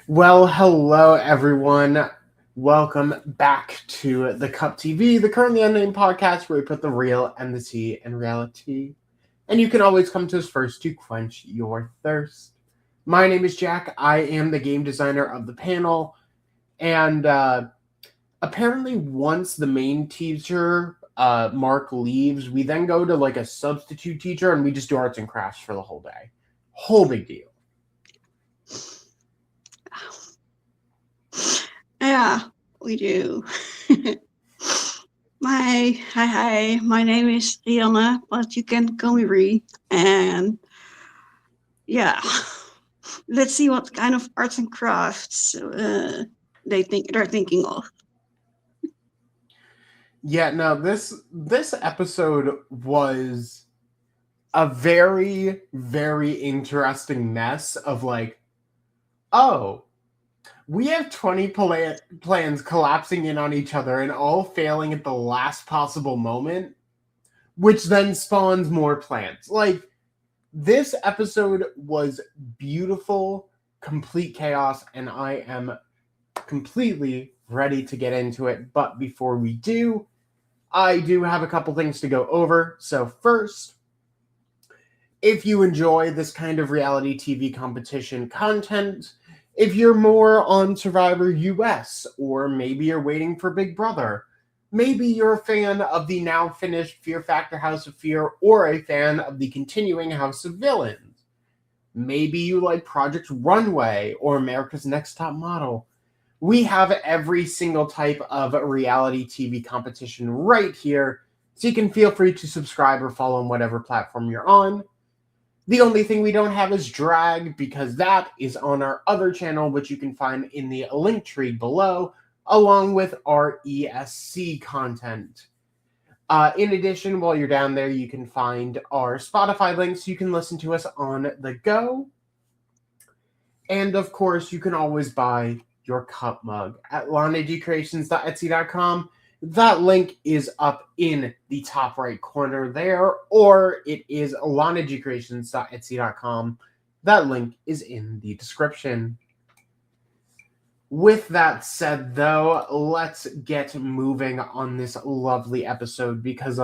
Well, hello everyone. Welcome back to the Cup TV, the Currently Unnamed Podcast, where we put the real and the tea in reality. And you can always come to us first to quench your thirst. My name is Jack. I am the game designer of the panel. And apparently once the main teacher, Mark, leaves, we then go to like a substitute teacher and we just do arts and crafts for the whole day. Whole big deal. Yeah, we do. Hi, my name is Rianne, but you can call me Ree. And yeah, let's see what kind of arts and crafts they're thinking of. Yeah, no, this episode was a very, very interesting mess of like, oh, we have 20 plans collapsing in on each other and all failing at the last possible moment, which then spawns more plans. Like, this episode was beautiful, complete chaos, and I am completely ready to get into it. But before we do, I do have a couple things to go over. So first, if you enjoy this kind of reality TV competition content, if you're more on Survivor US, or maybe you're waiting for Big Brother, maybe you're a fan of the now finished Fear Factor House of Fear, or a fan of the continuing House of Villains, maybe you like Project Runway or America's Next Top Model, we have every single type of reality TV competition right here, so you can feel free to subscribe or follow on whatever platform you're on. The only thing we don't have is drag, because that is on our other channel, which you can find in the link tree below, along with our ESC content. In addition, while you're down there, you can find our Spotify links. You can listen to us on the go. And of course, you can always buy your cup mug at lawnedgecreations.etsy.com. That link is up in the top right corner there, or it is lawnedgecreations.etsy.com. That link is in the description. With that said, though, let's get moving on this lovely episode because,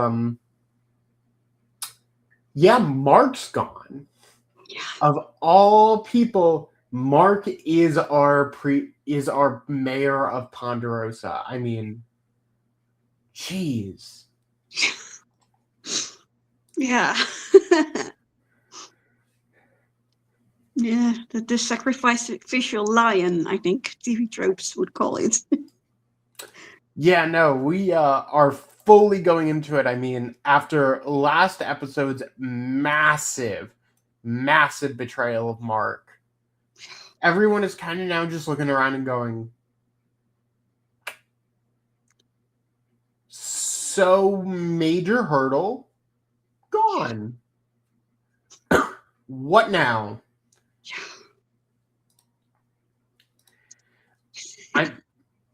Mark's gone. Yeah. Of all people, Mark is our mayor of Ponderosa. I mean, jeez. Yeah. Yeah, the sacrificial lion, I think TV tropes would call it. Yeah, no, we are fully going into it. I mean, after last episode's massive betrayal of Mark, everyone is kind of now just looking around and going, so major hurdle, gone. What now?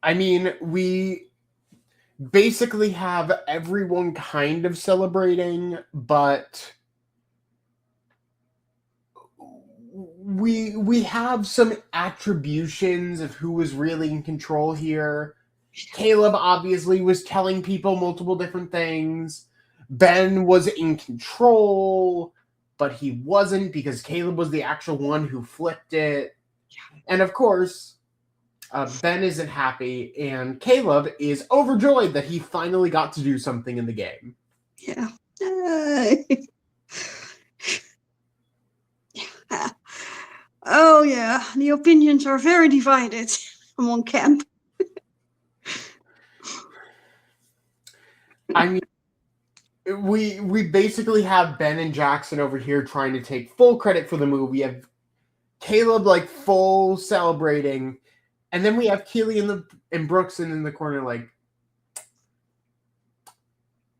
I mean, we basically have everyone kind of celebrating, but we have some attributions of who was really in control here. Caleb obviously was telling people multiple different things. Ben was in control, but he wasn't because Caleb was the actual one who flipped it. And of course, Ben isn't happy, and Caleb is overjoyed that he finally got to do something in the game. Yeah. Oh, yeah. The opinions are very divided among camp. I mean, we basically have Ben and Jackson over here trying to take full credit for the move. We have Caleb like full celebrating, and then we have Keely and Brookson in the corner like,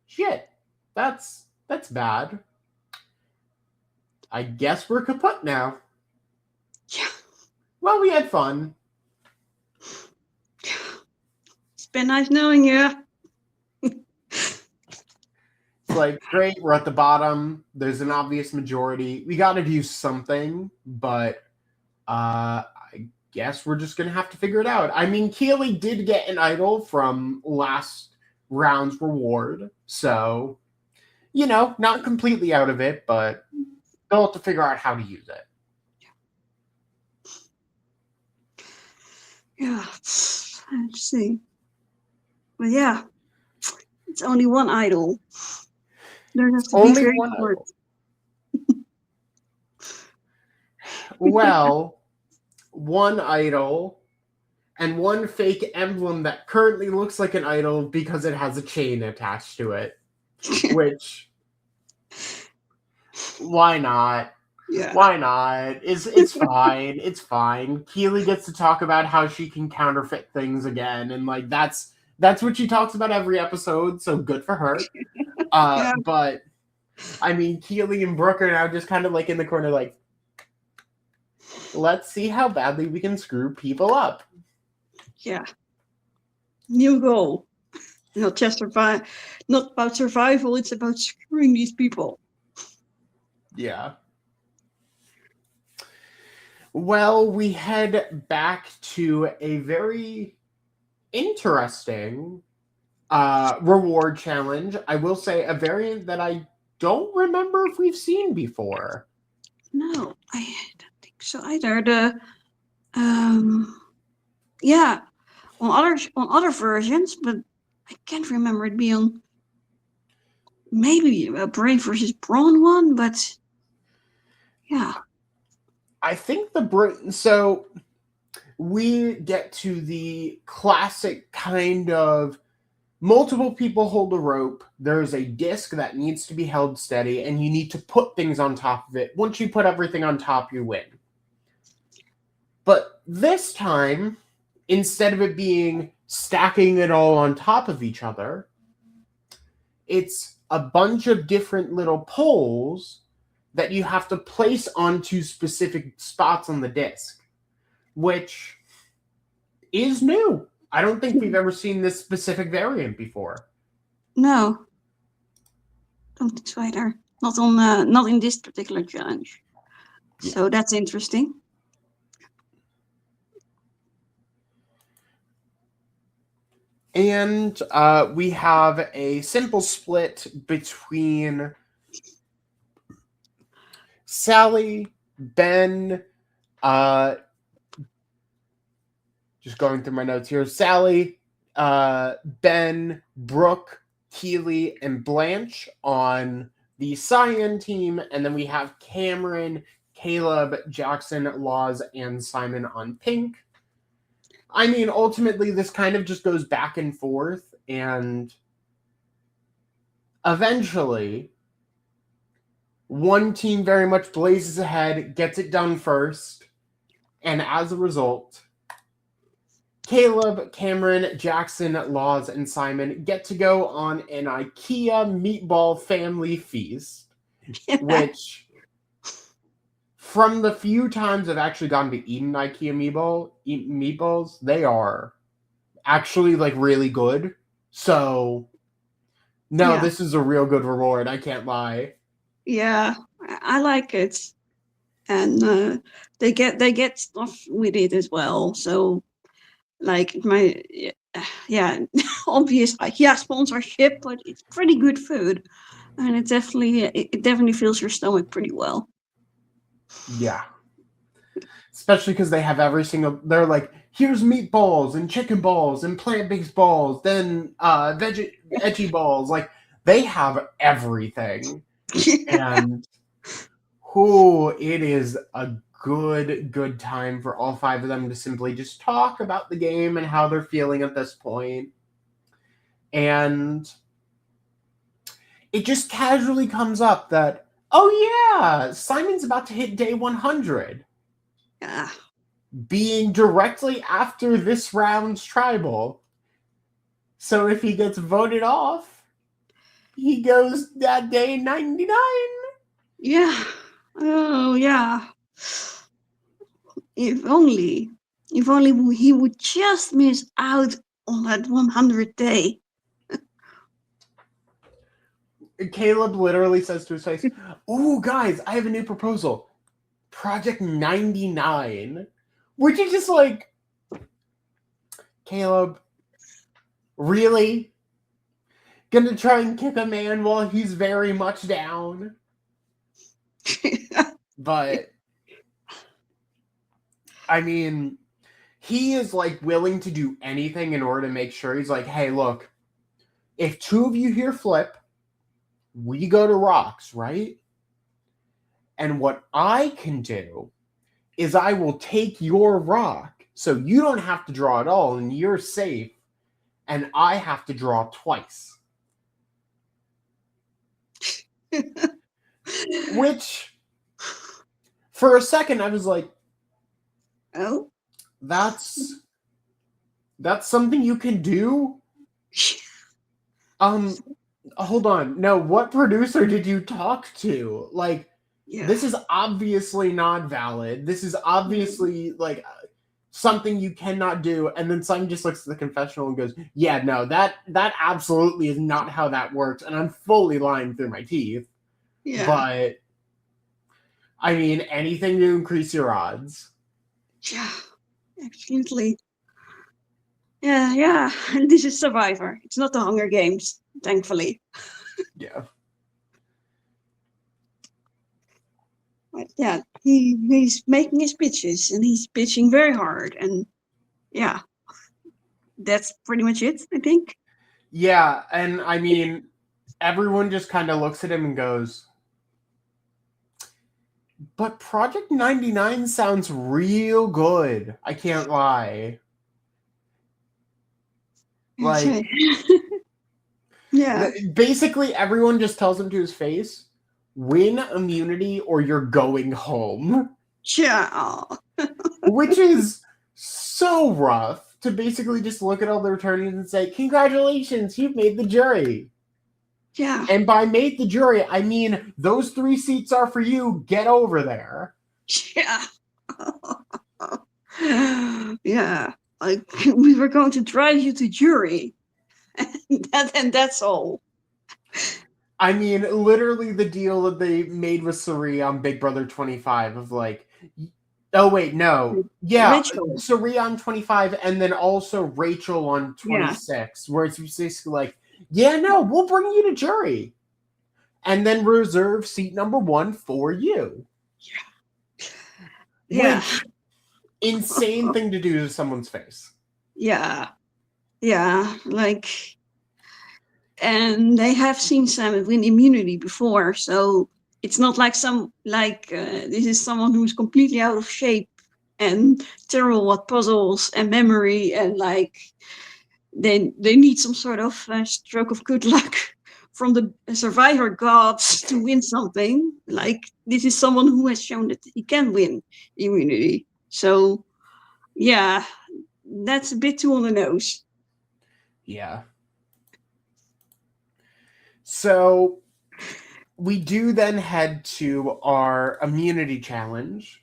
shit, that's bad. I guess we're kaput now. Yeah. Well, we had fun. It's been nice knowing you. It's like, great, we're at the bottom. There's an obvious majority. We got to do something, but I guess we're just going to have to figure it out. I mean, Keely did get an idol from last round's reward, so, not completely out of it, but they'll have to figure out how to use it. Yeah, let's see. But yeah, it's only one idol. There has to be Only very one short. idol. Well, one idol and one fake emblem that currently looks like an idol because it has a chain attached to it. Which, why not? Yeah. Why not? It's fine. It's fine. Keely gets to talk about how she can counterfeit things again, and like that's what she talks about every episode. So good for her. Yeah. But I mean, Keely and Brooke are now just kind of like in the corner, like, let's see how badly we can screw people up. Yeah. New goal. Not just not about survival, it's about screwing these people. Yeah. Well, we head back to a very interesting reward challenge. I will say a variant that I don't remember if we've seen before. No, I don't think so either. Yeah, on other versions, but I can't remember it being maybe a Brave versus Brawn one, but yeah. I think so we get to the classic kind of multiple people hold a rope. There's a disc that needs to be held steady, and you need to put things on top of it. Once you put everything on top, you win. But this time, instead of it being stacking it all on top of each other, it's a bunch of different little poles that you have to place onto specific spots on the disc, which is new. I don't think we've ever seen this specific variant before. No, don't think so either. Not in this particular challenge. Yeah. So that's interesting. And we have a simple split between Sally, Ben, just going through my notes here, Sally, Ben, Brooke, Keely, and Blanche on the Cyan team, and then we have Cameron, Caleb, Jackson, Laws, and Simon on pink. I mean, ultimately, this kind of just goes back and forth, and eventually, one team very much blazes ahead, gets it done first, and as a result, Caleb, Cameron, Jackson, Laws, and Simon get to go on an IKEA meatball family feast, which, from the few times I've actually gotten to eat an IKEA meatballs, they are actually, like, really good. So, no, This is a real good reward, I can't lie. Yeah, I like it. And they get stuff with it as well. So, like, obvious IKEA sponsorship, but it's pretty good food. And it definitely fills your stomach pretty well. Yeah. Especially because they have they're like, here's meatballs and chicken balls and plant-based balls, then veggie balls. Like, they have everything. And it is a good time for all five of them to simply just talk about the game and how they're feeling at this point. And it just casually comes up that, oh yeah, Simon's about to hit day 100. Yeah. Being directly after this round's tribal. So if he gets voted off, he goes that day 99. Yeah. yeah, if only, if only he would just miss out on that 100th day. Caleb literally says to his face, "Ooh, guys, I have a new proposal. Project 99." Which is just like, Caleb, really? Gonna try and kick a man while he's very much down? But, I mean, he is like willing to do anything in order to make sure. He's like, hey, look, if two of you here flip, we go to rocks, right? And what I can do is I will take your rock, so you don't have to draw at all, and you're safe, and I have to draw twice. Which, for a second, I was like, Oh, that's something you can do? Hold on. No, what producer did you talk to? Like, yeah. this is obviously not valid. This is obviously like something you cannot do. And then Simon just looks at the confessional and goes, yeah, no, that absolutely is not how that works. And I'm fully lying through my teeth. Yeah. But I mean, anything to increase your odds. Yeah, absolutely. Yeah. This is Survivor. It's not the Hunger Games, thankfully. Yeah. But yeah, he's making his pitches, and he's pitching very hard. And yeah, that's pretty much it, I think. Yeah, and I mean, everyone just kind of looks at him and goes, but Project 99 sounds real good. I can't lie. Like, yeah. Basically, everyone just tells him to his face, win immunity or you're going home. Yeah. Which is so rough to basically just look at all the returnees and say, congratulations, you've made the jury. Yeah. And by made the jury, I mean, those 3 seats are for you. Get over there. Yeah. Yeah. Like, we were going to drive you to jury. And that's all. I mean, literally the deal that they made with Suri on Big Brother 25 of like, oh wait, no. Yeah, Suri on 25 and then also Rachel on 26, where it's basically like, yeah, no, we'll bring you to jury. And then reserve seat number 1 for you. Yeah. Which, insane thing to do to someone's face. Yeah. Yeah, like, and they have seen Sam win immunity before, so it's not like this is someone who's completely out of shape and terrible at puzzles and memory, and like they need some sort of stroke of good luck from the survivor gods to win something. Like, this is someone who has shown that he can win immunity. So yeah, that's a bit too on the nose. Yeah. So we do then head to our immunity challenge,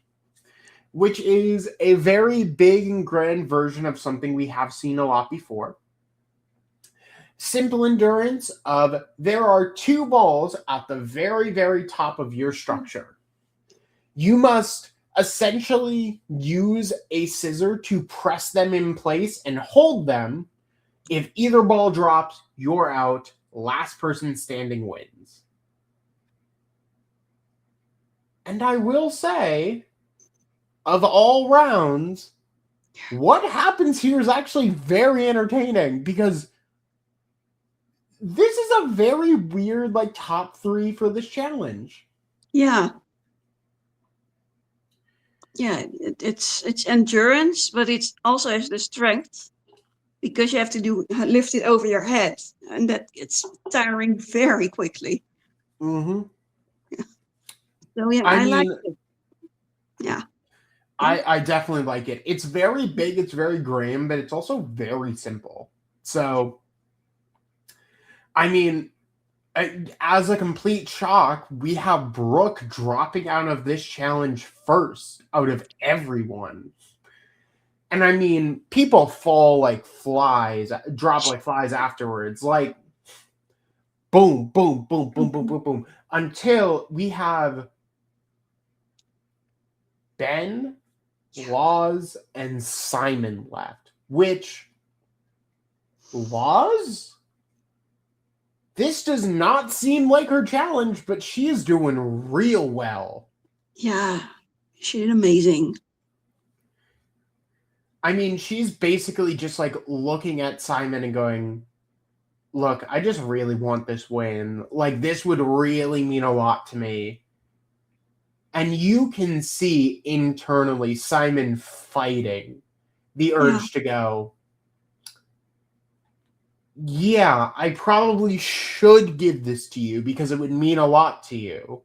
which is a very big and grand version of something we have seen a lot before. Simple endurance of there are 2 balls at the very, very top of your structure. You must essentially use a scissor to press them in place and hold them. If either ball drops, you're out. Last person standing wins. And I will say, of all rounds, what happens here is actually very entertaining, because this is a very weird, like, top 3 for this challenge. Yeah. Yeah, it's endurance, but it also has the strength, because you have to lift it over your head, and that gets tiring very quickly. Mm-hmm. So yeah, I like it. Yeah. I definitely like it. It's very big, it's very grim, but it's also very simple. So, I mean, as a complete shock, we have Brooke dropping out of this challenge first out of everyone. And I mean, people fall like flies, drop like flies afterwards. Like, boom, boom, boom, boom, boom, boom, boom. Until we have Ben, Laws, and Simon left. Which, Laws? This does not seem like her challenge, but she is doing real well. Yeah, she did amazing. I mean, she's basically just like looking at Simon and going, look, I just really want this win. Like, this would really mean a lot to me. And you can see internally Simon fighting the urge to go, yeah, I probably should give this to you because it would mean a lot to you.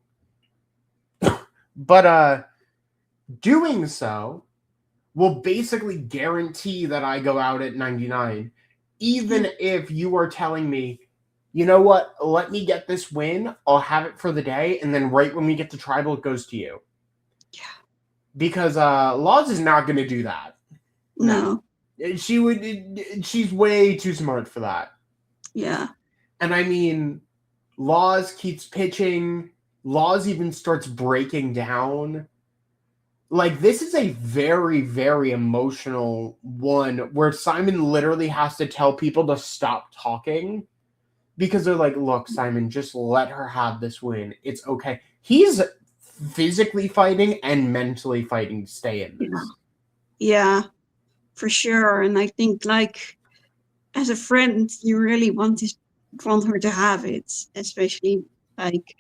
But doing so will basically guarantee that I go out at 99. Even if you are telling me, you know what, let me get this win, I'll have it for the day, and then right when we get to tribal, it goes to you. Yeah. Because Laws is not going to do that. No. She's way too smart for that. Yeah. And I mean, Laws keeps pitching. Laws even starts breaking down. Like, this is a very, very emotional one where Simon literally has to tell people to stop talking because they're like, look, Simon, just let her have this win. It's okay. He's physically fighting and mentally fighting to stay in this. Yeah, for sure. And I think, like, as a friend, you really want her to have it, especially like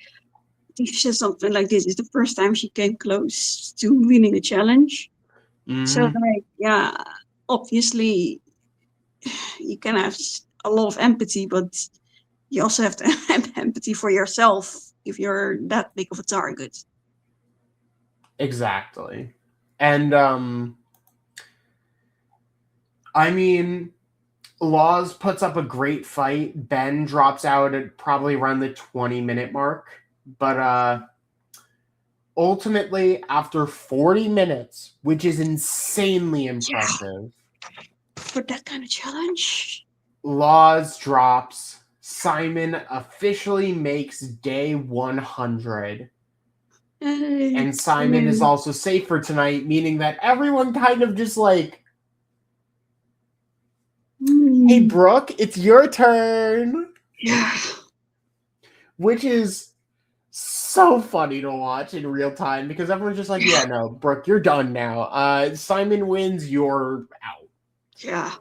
if she says something like this is the first time she came close to winning a challenge. Mm-hmm. So like, yeah, obviously you can have a lot of empathy, but you also have to have empathy for yourself if you're that big of a target. Exactly. And I mean, Laws puts up a great fight. Ben drops out at probably around the 20-minute mark. But ultimately, after 40 minutes, which is insanely impressive. For that kind of challenge. Laws drops. Simon officially makes day 100. And Simon is also safe for tonight, meaning that everyone kind of just like, hey, Brooke, it's your turn. Yeah. Which is so funny to watch in real time because everyone's just like, yeah, no, Brooke, you're done now. Simon wins, you're out. Yeah.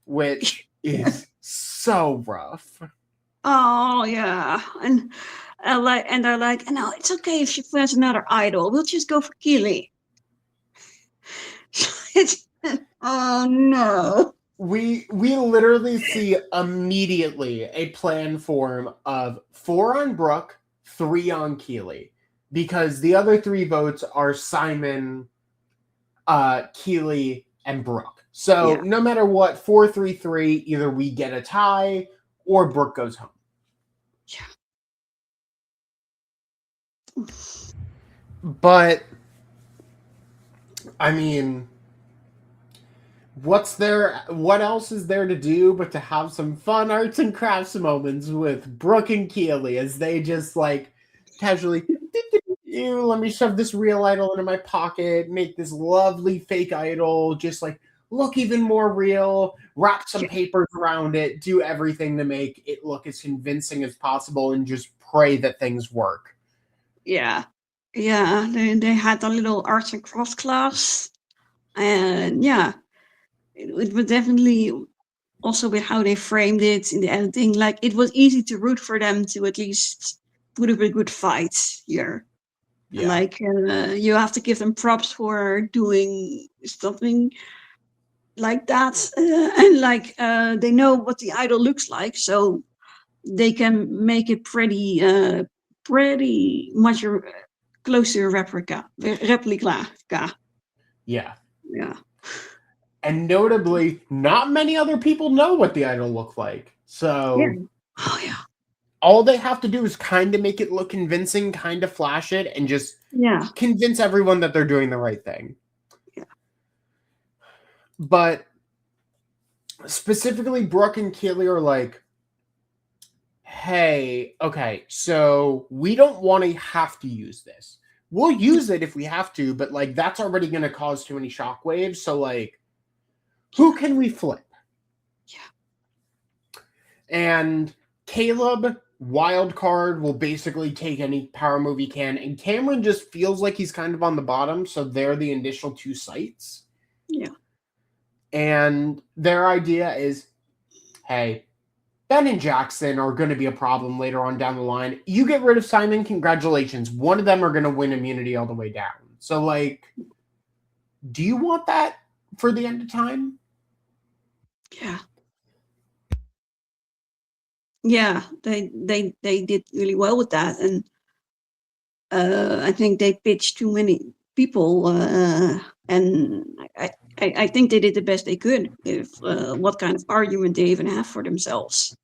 Which is so rough. Oh, yeah. And they're like, no, it's okay if she finds another idol. We'll just go for Keely. Oh, no. We literally see immediately a plan form of 4 on Brooke, 3 on Keely. Because the other 3 votes are Simon, Keely, and Brooke. So no matter what, 4-3-3, either we get a tie or Brooke goes home. Yeah. But, I mean, what else is there to do but to have some fun arts and crafts moments with Brooke and Keely as they just like casually, let me shove this real idol into my pocket, make this lovely fake idol, just like look even more real, wrap some papers around it, do everything to make it look as convincing as possible, and just pray that things work. Yeah. Yeah, they had a little arts and crafts class. And yeah, it was definitely also with how they framed it in the editing. Like, it was easy to root for them to at least put up a good fight here. Yeah. Like, you have to give them props for doing something like that. And like, they know what the idol looks like, so they can make it pretty much close to a replica. Yeah. Yeah. And notably, not many other people know what the idol looked like. So, oh yeah, all they have to do is kind of make it look convincing, kind of flash it, and just convince everyone that they're doing the right thing. Yeah. But specifically, Brooke and Keely are like, hey, okay, so we don't want to have to use this. We'll use it if we have to, but like that's already going to cause too many shockwaves. So like, who can we flip? Yeah. And Caleb, wild card, will basically take any power move he can. And Cameron just feels like he's kind of on the bottom. So they're the initial two sites. Yeah. And their idea is, hey, Ben and Jackson are going to be a problem later on down the line. You get rid of Simon, congratulations. One of them are going to win immunity all the way down. So, like, do you want that for the end of time? Yeah. Yeah, they did really well with that. And I think they pitched too many people. And I think they did the best they could with what kind of argument they even have for themselves.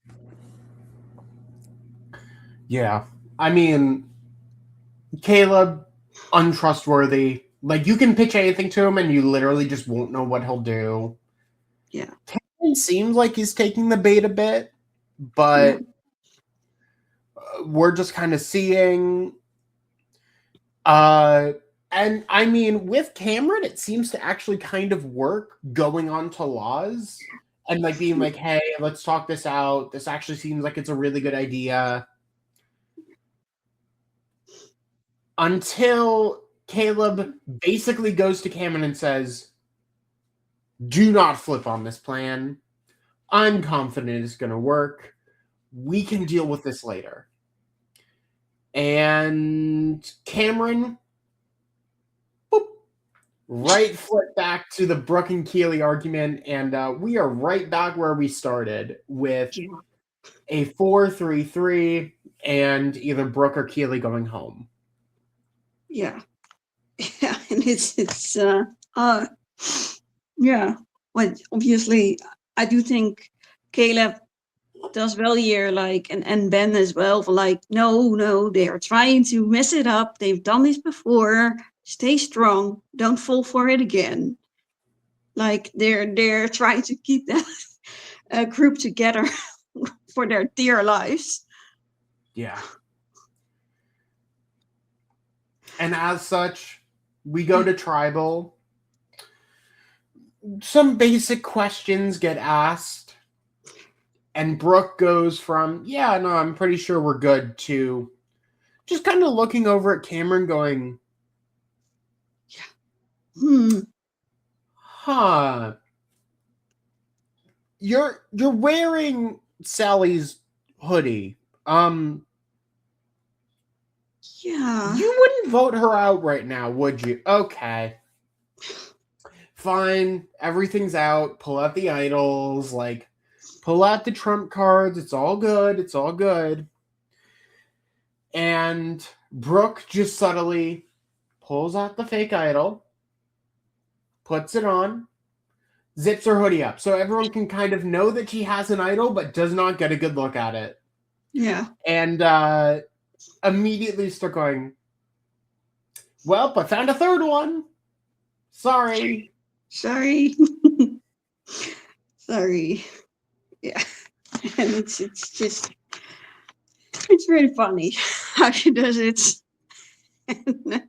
Yeah. I mean, Caleb, untrustworthy. Like, you can pitch anything to him and you literally just won't know what he'll do. Yeah. Cameron seems like he's taking the bait a bit, but we're just kind of seeing. And I mean, with Cameron, it seems to actually kind of work going on to Laws and like being like, hey, let's talk this out. This actually seems like it's a really good idea. Until Caleb basically goes to Cameron and says, do not flip on this plan. I'm confident it's going to work. We can deal with this later. And Cameron, boop, right foot back to the Brooke and Keely argument. And we are right back where we started with a 4-3-3 and either Brooke or Keely going home. Yeah. Yeah, and it's yeah. Well, obviously, I do think Caleb does well here, like, and Ben as well. For like, no, they are trying to mess it up. They've done this before. Stay strong. Don't fall for it again. Like they're trying to keep that group together for their dear lives. Yeah. And as such, we go to tribal. Some basic questions get asked. And Brooke goes from, yeah, no, I'm pretty sure we're good, to just kind of looking over at Cameron going, yeah. Huh. You're wearing Sally's hoodie. Yeah. You wouldn't vote her out right now, would you? Okay. Fine. Everything's out. Pull out the idols. Like, pull out the trump cards. It's all good. It's all good. And Brooke just subtly pulls out the fake idol, puts it on, zips her hoodie up so everyone can kind of know that she has an idol, but does not get a good look at it. Yeah. And immediately start going, well, I found a third one. Sorry. Sorry. Yeah. And it's really funny how she does it. And,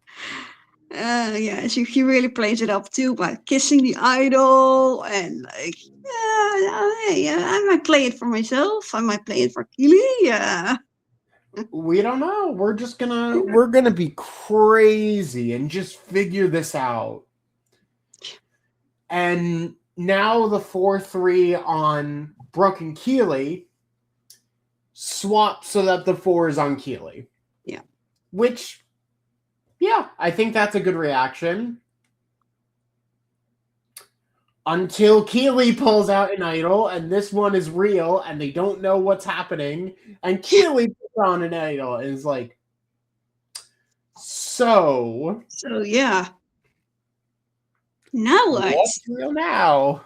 yeah, she really plays it up too by kissing the idol and like, I might play it for myself. I might play it for Keely. Yeah. We don't know. We're gonna be crazy and just figure this out. And now the 4-3 on Brooke and Keely swap so that the 4 is on Keely. Yeah. Which, yeah, I think that's a good reaction. Until Keely pulls out an idol, and this one is real, and they don't know what's happening. And Keely puts on an idol and is like, So yeah. Now what? What's real now?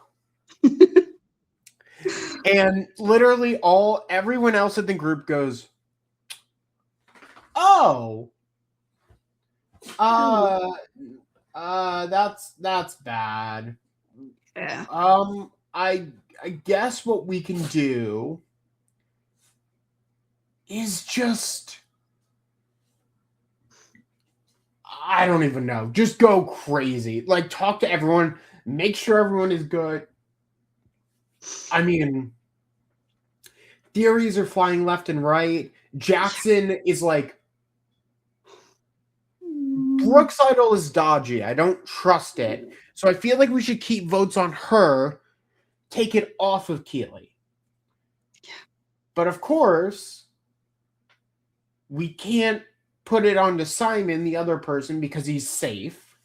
And literally everyone else in the group goes, Oh, uh, that's bad. Yeah. I guess what we can do is just, I don't even know. Just go crazy. Like, talk to everyone. Make sure everyone is good. I mean, theories are flying left and right. Jackson is like, Brooke's idol is dodgy. I don't trust it. So I feel like we should keep votes on her, take it off of Keely. But of course, we can't put it onto Simon, the other person, because he's safe.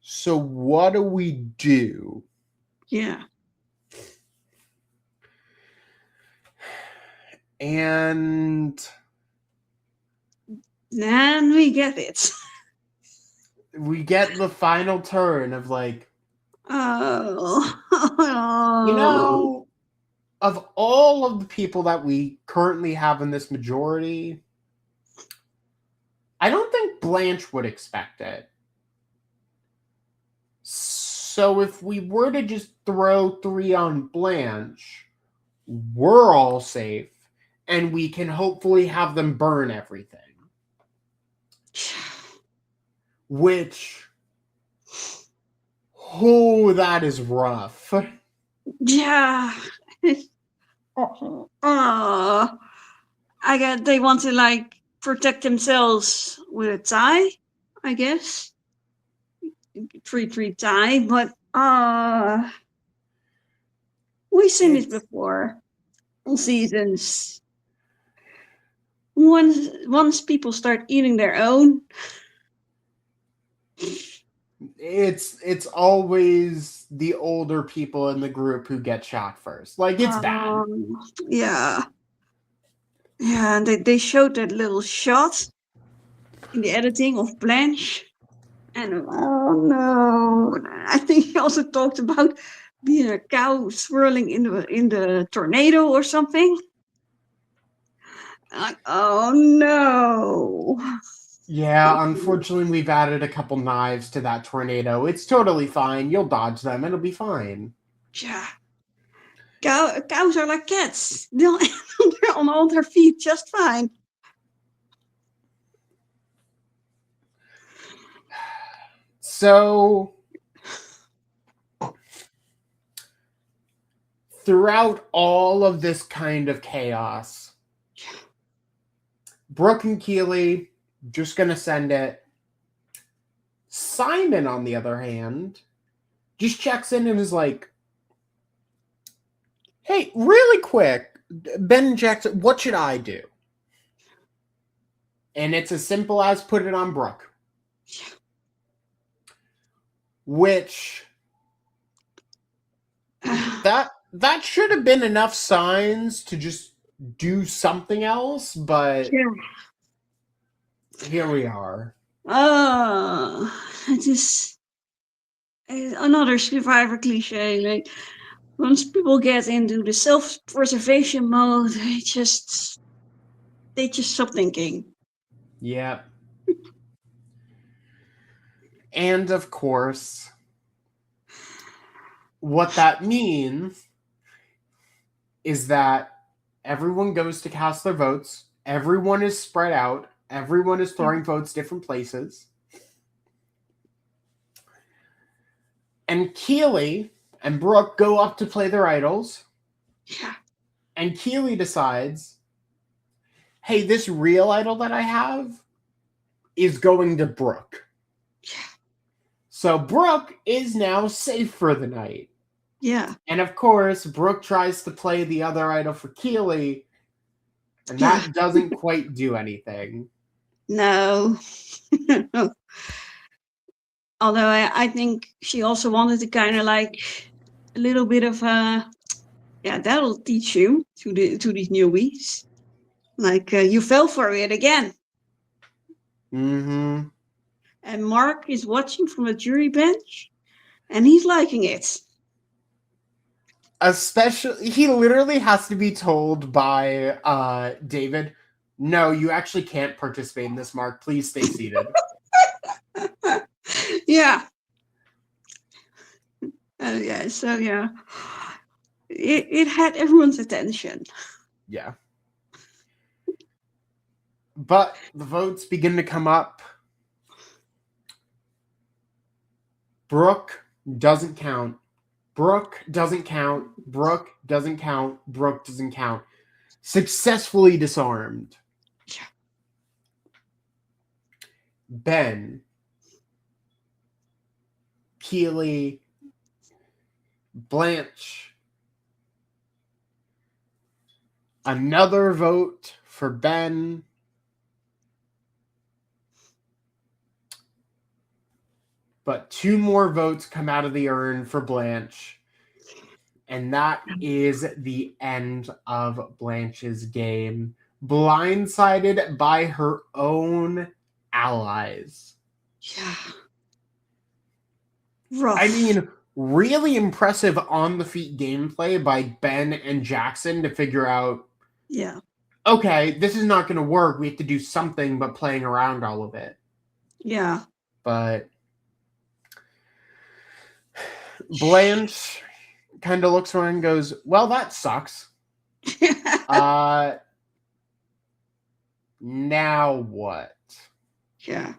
So what do we do? Yeah. And then we get it. we get the final turn of like, Oh. of all of the people that we currently have in this majority, I don't think Blanche would expect it. So if we were to just throw 3 on Blanche, we're all safe, and we can hopefully have them burn everything. Which, oh, that is rough. Yeah. I get they want to like protect themselves with a tie, I guess. 3-3 tie, but we've seen it before on seasons. Once people start eating their own, it's always the older people in the group who get shot first. Like, it's bad. Yeah. Yeah, and they showed that little shot in the editing of Blanche. And oh no, I think he also talked about being a cow swirling in the tornado or something. Like, oh no. Yeah, unfortunately, we've added a couple knives to that tornado. It's totally fine. You'll dodge them. It'll be fine. Yeah. Cows are like cats. They're on all their feet just fine. So, throughout all of this kind of chaos, Brooke and Keely, just gonna send it. Simon, on the other hand, just checks in and is like, hey, really quick, Ben and Jackson, what should I do? And it's as simple as put it on Brooke. Which, that should have been enough signs to just do something else, but here we are. It is another survivor cliche. Like, once people get into the self-preservation mode, they just stop thinking. Yeah. And of course, what that means is that everyone goes to cast their votes. Everyone is spread out. Everyone is throwing votes different places. And Keely and Brooke go up to play their idols. Yeah. And Keely decides, hey, this real idol that I have is going to Brooke. Yeah. So Brooke is now safe for the night. Yeah. And of course, Brooke tries to play the other idol for Keely, and that doesn't quite do anything. No. Although I think she also wanted to kind of like a little bit of that'll teach you to these newbies. Like, you fell for it again. Mm-hmm. And Mark is watching from a jury bench, and he's liking it. Especially, he literally has to be told by David, No, you actually can't participate in this, Mark. Please stay seated. Yeah. Yeah. So yeah, it had everyone's attention. Yeah. But the votes begin to come up. Brooke doesn't count. Brooke doesn't count. Brooke doesn't count. Brooke doesn't count. Successfully disarmed. Yeah. Ben, Keely, Blanche. Another vote for Ben. But 2 more votes come out of the urn for Blanche. And that is the end of Blanche's game. Blindsided by her own allies. Yeah. Rough. I mean, really impressive on the feet gameplay by Ben and Jackson to figure out, yeah, okay, this is not going to work. We have to do something but playing around all of it. Yeah. But Blanche kind of looks around and goes, well, that sucks. Now what? Yeah.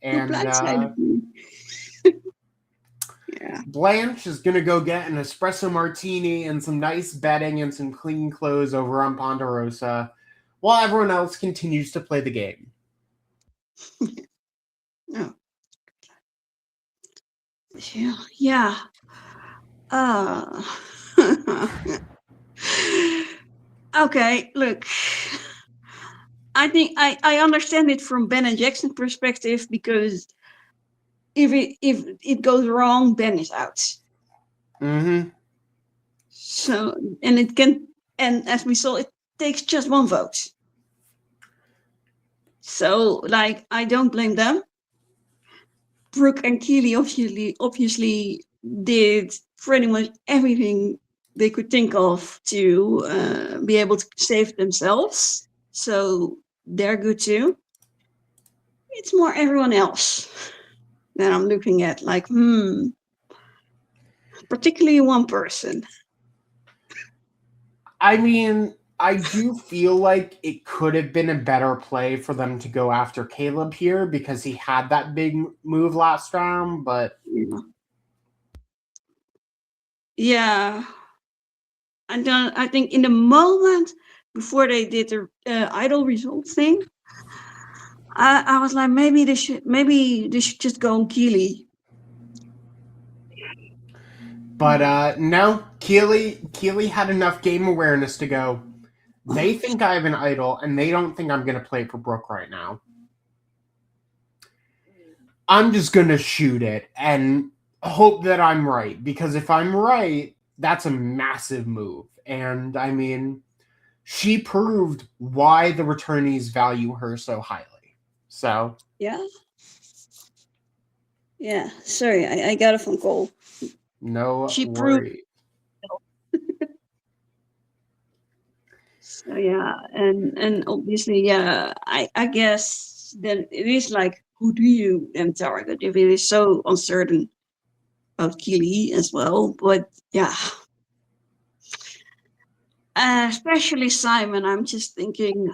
And yeah. Blanche is going to go get an espresso martini and some nice bedding and some clean clothes over on Ponderosa while everyone else continues to play the game. Oh. Yeah. Okay, look. I think I understand it from Ben and Jackson's perspective, because if it goes wrong, Ben is out. Mm-hmm. So, and as we saw, it takes just 1 vote. So, like, I don't blame them. Brooke and Keely obviously did pretty much everything they could think of to be able to save themselves. So they're good too. It's more everyone else that I'm looking at, like, particularly one person. I mean, I do feel like it could have been a better play for them to go after Caleb here because he had that big move last round, but... Yeah. I think in the moment before they did the idol result thing, I was like, maybe they should just go on Keely. But no, Keely had enough game awareness to go, they think I have an idol, and they don't think I'm going to play for Brooke right now. I'm just going to shoot it and hope that I'm right, because if I'm right, that's a massive move. And, I mean, she proved why the returnees value her so highly. So... Yeah. Yeah, sorry, I got a phone call. No she worries. So yeah, and obviously, yeah, I guess then it is like, who do you then target if it is so uncertain about Keely as well? But yeah, especially Simon, I'm just thinking,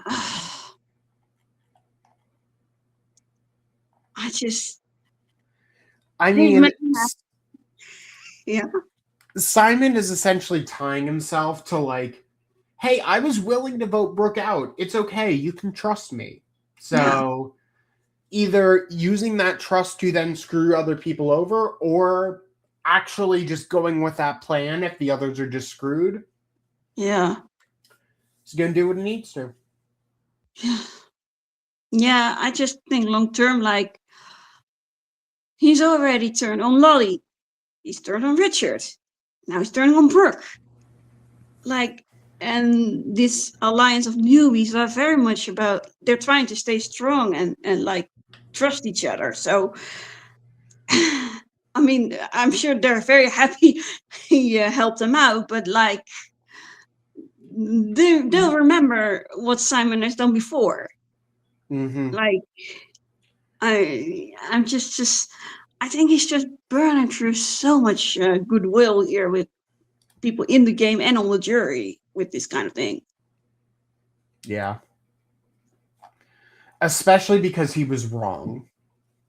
I mean, yeah. Simon is essentially tying himself to, like, hey, I was willing to vote Brooke out. It's okay. You can trust me. So either using that trust to then screw other people over, or actually just going with that plan if the others are just screwed. Yeah. He's going to do what he needs to. Yeah, I just think long term, like, he's already turned on Lolly. He's turned on Richard. Now he's turning on Brooke. Like, and this alliance of newbies are very much about, they're trying to stay strong and like trust each other. So, I mean, I'm sure they're very happy he helped them out, but like, they'll remember what Simon has done before. Mm-hmm. Like, I'm just I think he's just burning through so much goodwill here with people in the game and on the jury with this kind of thing. Yeah. Especially because he was wrong.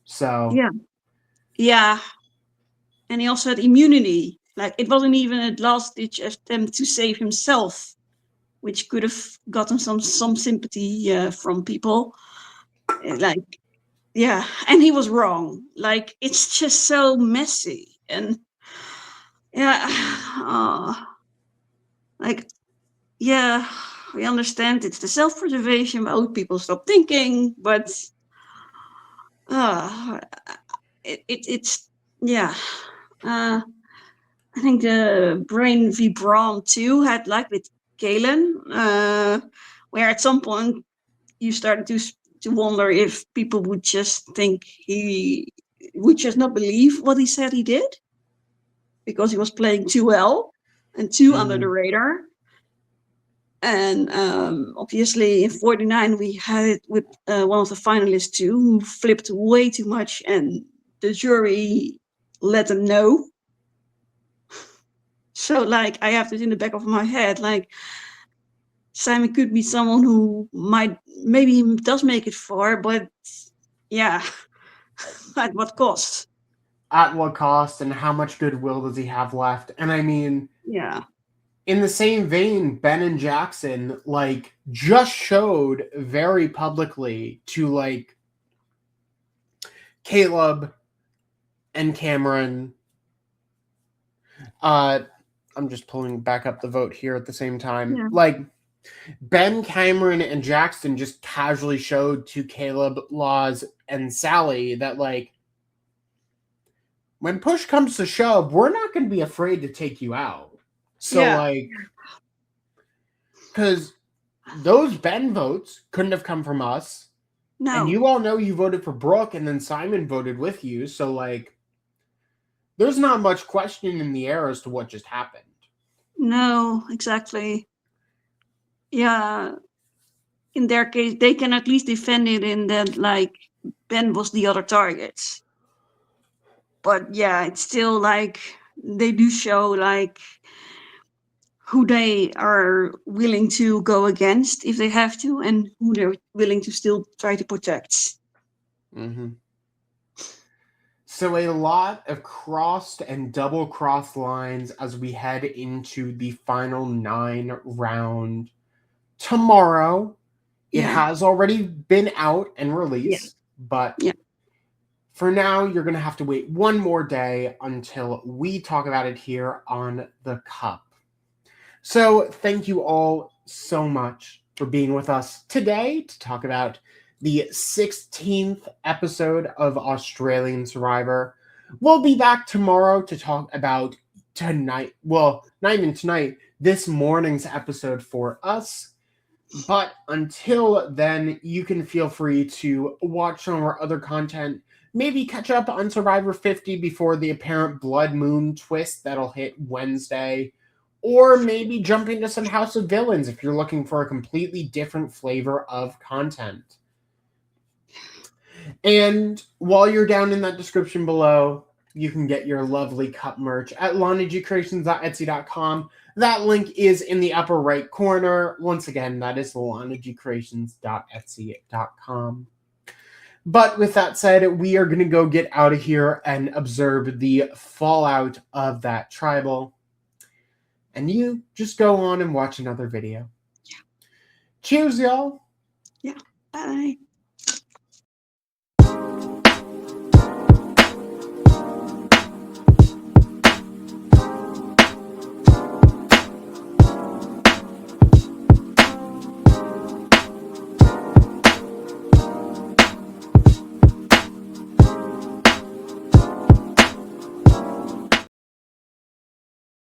So yeah, and he also had immunity. Like, it wasn't even a last-ditch attempt to save himself, which could have gotten some sympathy from people. Like, yeah, and he was wrong. Like, it's just so messy, and like, yeah, we understand it's the self-preservation. Old people stop thinking, but it's yeah. I think the Brain v. Brawn 2 had, like, with Kalen, where at some point you started to wonder if people would just think he would just not believe what he said he did because he was playing too well and too under the radar. And obviously in 49 we had it with one of the finalists too, who flipped way too much, and the jury let them know. So, like, I have this in the back of my head, like, Simon could be someone who maybe does make it far, but yeah, at what cost? At what cost, and how much goodwill does he have left? And I mean, yeah, in the same vein, Ben and Jackson, like, just showed very publicly to, like, Caleb and Cameron. I'm just pulling back up the vote here at the same time. Yeah. Like, Ben, Cameron, and Jackson just casually showed to Caleb, Laws, and Sally that, like, when push comes to shove, we're not going to be afraid to take you out. So, like, because those Ben votes couldn't have come from us. No. And you all know you voted for Brooke, and then Simon voted with you. So, like, there's not much question in the air as to what just happened. No, exactly. Yeah. In their case, they can at least defend it in that, like, Ben was the other target. But yeah, it's still, like, they do show, like, who they are willing to go against if they have to, and who they're willing to still try to protect. Mm-hmm. So a lot of crossed and double crossed lines as we head into the final 9 round tomorrow. It has already been out and released, but for now, you're going to have to wait one more day until we talk about it here on The Cup. So thank you all so much for being with us today to talk about the 16th episode of Australian Survivor. We'll be back tomorrow to talk about tonight. Well, not even tonight, this morning's episode for us. But until then, you can feel free to watch some of our other content. Maybe catch up on Survivor 50 before the apparent Blood Moon twist that'll hit Wednesday. Or maybe jump into some House of Villains if you're looking for a completely different flavor of content. And while you're down in that description below, you can get your lovely cup merch at lanagcreations.etsy.com. That link is in the upper right corner. Once again, that is lanagcreations.etsy.com. But with that said, we are going to go get out of here and observe the fallout of that tribal. And you just go on and watch another video. Yeah. Cheers, y'all. Yeah. Bye.